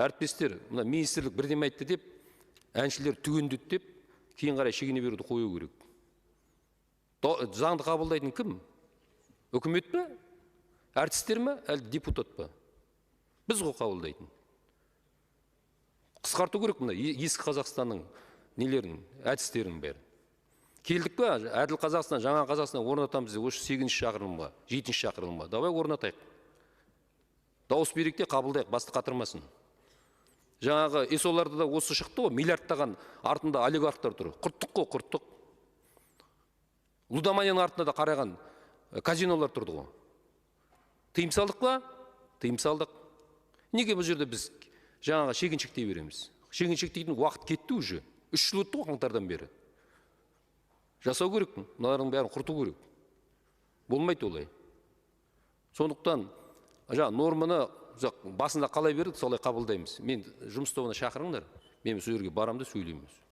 Әріптестер, мына министрлік бірдеме айтты деп, әншілер түгендеді деп, кейін қарай шегіне беруді қою керек. Заңды қабылдайтын кім? Үкімет пе? Әртістер ме? Әлде депутат па? Біз ғой қабылдайтын. Қысқарту керек мына ескі Қазақстанның нелерін, әдістерін бәрін. Келдік пе? Әділ Қазақстан, жаңа Қазақстан орнатамыз деп, осы 8-ші шақырылымға, 7-ші шақырылымға. Давай орнатайық. Дауыс берейік те қабылдайық, басты қатырмасын. Жаңағы ЕСОларды да осы шықты ғой, миллиардтаған артында олигархтар тұр. Құрттық қой, құрттық. Лудоманияның артында да қараған казинолар тұрды ғой. Тыйым салдық па? Тыйым салдық. Неге бұл жерде біз жаңағы шегіншектей береміз? Шегіншектейтін уақыт кетті уже. 3 жыл өтті ғой қаңтардан бері. Жасау керек, мыналардың бәрін құрту керек. Болмайды олай. Сондықтан жаңа норманы басында қалай бердік, солай қабылдаймыз. Мен жұмыс тобына шақырыңдар, мен сол жерге барамын да сөйлейміз.